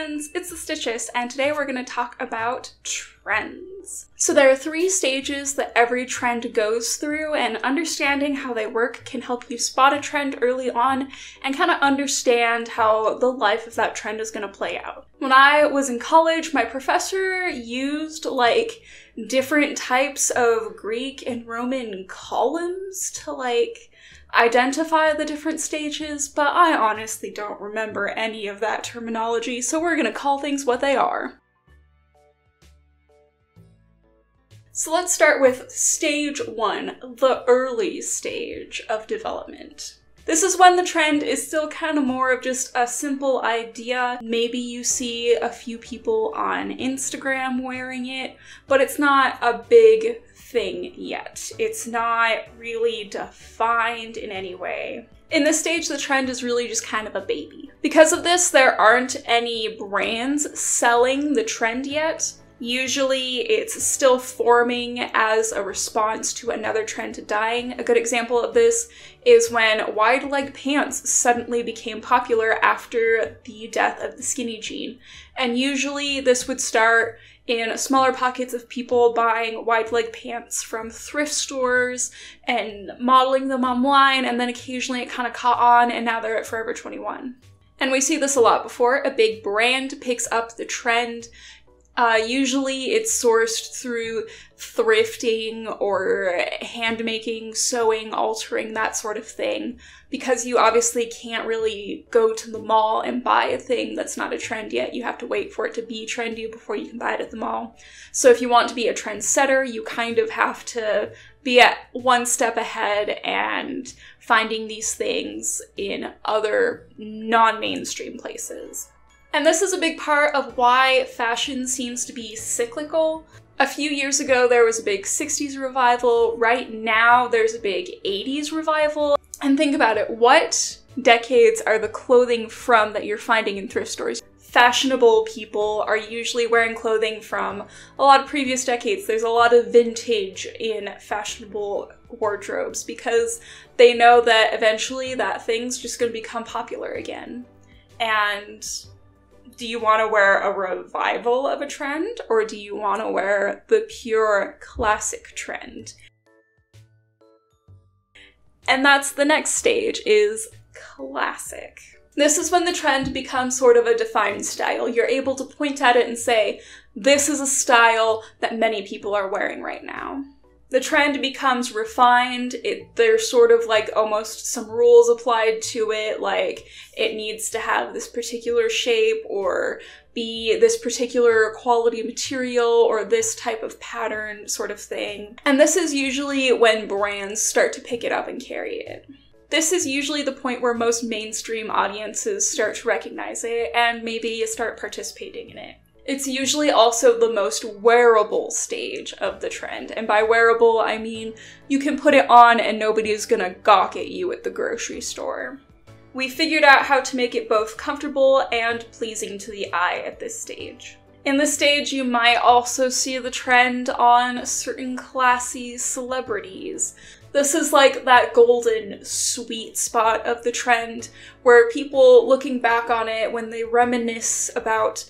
friends, it's the Stitchess, and today we're going to talk about trends. So there are 3 stages that every trend goes through, and understanding how they work can help you spot a trend early on and kind of understand how the life of that trend is going to play out. When I was in college, my professor used like different types of Greek and Roman columns to identify the different stages, but I honestly don't remember any of that terminology, so we're gonna call things what they are. So let's start with stage 1, the early stage of development. This is when the trend is still kind of more of just a simple idea. Maybe you see a few people on Instagram wearing it, but it's not a big thing yet. It's not really defined in any way. In this stage, the trend is really just kind of a baby. Because of this, there aren't any brands selling the trend yet. Usually it's still forming as a response to another trend dying. A good example of this is when wide leg pants suddenly became popular after the death of the skinny jean. And usually this would start in smaller pockets of people buying wide leg pants from thrift stores and modeling them online, and then occasionally it kind of caught on and now they're at Forever 21. And we see this a lot before. A big brand picks up the trend. Usually it's sourced through thrifting or handmaking, sewing, altering, that sort of thing, because you obviously can't really go to the mall and buy a thing that's not a trend yet. You have to wait for it to be trendy before you can buy it at the mall. So if you want to be a trendsetter, you kind of have to be at one step ahead and finding these things in other non-mainstream places. And this is a big part of why fashion seems to be cyclical. A few years ago, there was a big 60s revival. Right now, there's a big 80s revival. And think about it, what decades are the clothing from that you're finding in thrift stores? Fashionable people are usually wearing clothing from a lot of previous decades. There's a lot of vintage in fashionable wardrobes because they know that eventually that thing's just going to become popular again. And do you want to wear a revival of a trend, or do you want to wear the pure classic trend? And that's the next stage, is classic. This is when the trend becomes sort of a defined style. You're able to point at it and say, this is a style that many people are wearing right now. The trend becomes refined. There's sort of like almost some rules applied to it, like it needs to have this particular shape or be this particular quality material or this type of pattern sort of thing. And this is usually when brands start to pick it up and carry it. This is usually the point where most mainstream audiences start to recognize it and maybe start participating in it. It's usually also the most wearable stage of the trend. And by wearable, I mean you can put it on and nobody's gonna gawk at you at the grocery store. We figured out how to make it both comfortable and pleasing to the eye at this stage. In this stage, you might also see the trend on certain classy celebrities. This is like that golden sweet spot of the trend where people looking back on it, when they reminisce about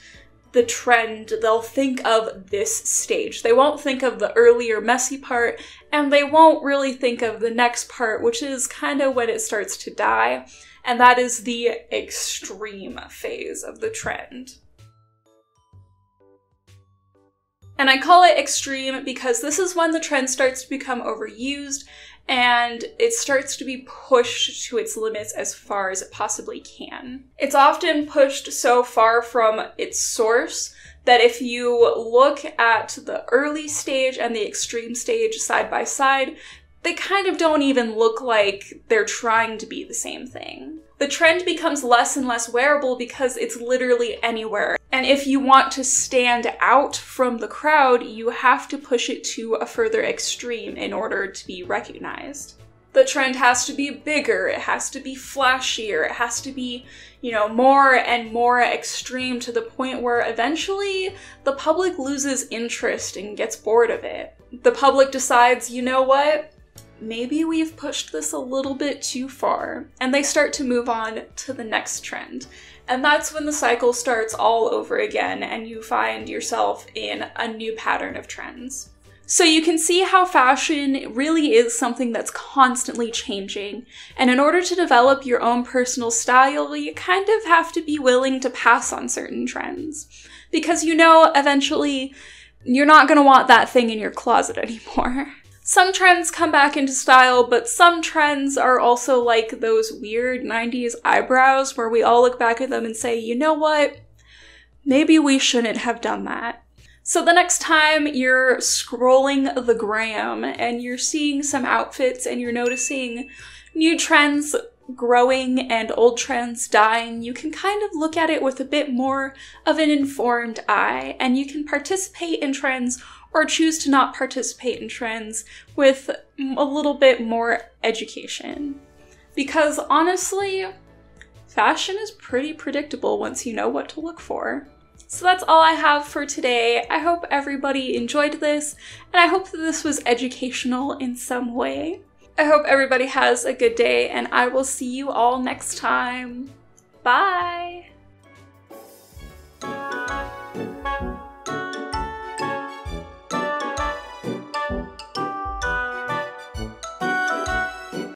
the trend, they'll think of this stage. They won't think of the earlier messy part, and they won't really think of the next part, which is kind of when it starts to die, and that is the extreme phase of the trend. And I call it extreme because this is when the trend starts to become overused and it starts to be pushed to its limits as far as it possibly can. It's often pushed so far from its source that if you look at the early stage and the extreme stage side by side, they kind of don't even look like they're trying to be the same thing. The trend becomes less and less wearable because it's literally anywhere. And if you want to stand out from the crowd, you have to push it to a further extreme in order to be recognized. The trend has to be bigger, it has to be flashier, it has to be, more and more extreme to the point where eventually the public loses interest and gets bored of it. The public decides, you know what? maybe we've pushed this a little bit too far, and they start to move on to the next trend. And that's when the cycle starts all over again and you find yourself in a new pattern of trends. So you can see how fashion really is something that's constantly changing, and in order to develop your own personal style, you kind of have to be willing to pass on certain trends. Because you know, eventually, you're not going to want that thing in your closet anymore. Some trends come back into style, but some trends are also like those weird 90s eyebrows where we all look back at them and say, you know what? Maybe we shouldn't have done that. So the next time you're scrolling the gram and you're seeing some outfits and you're noticing new trends growing and old trends dying, you can kind of look at it with a bit more of an informed eye, and you can participate in trends or choose to not participate in trends with a little bit more education. Because honestly, fashion is pretty predictable once you know what to look for. So that's all I have for today. I hope everybody enjoyed this, and I hope that this was educational in some way. I hope everybody has a good day, and I will see you all next time. Bye!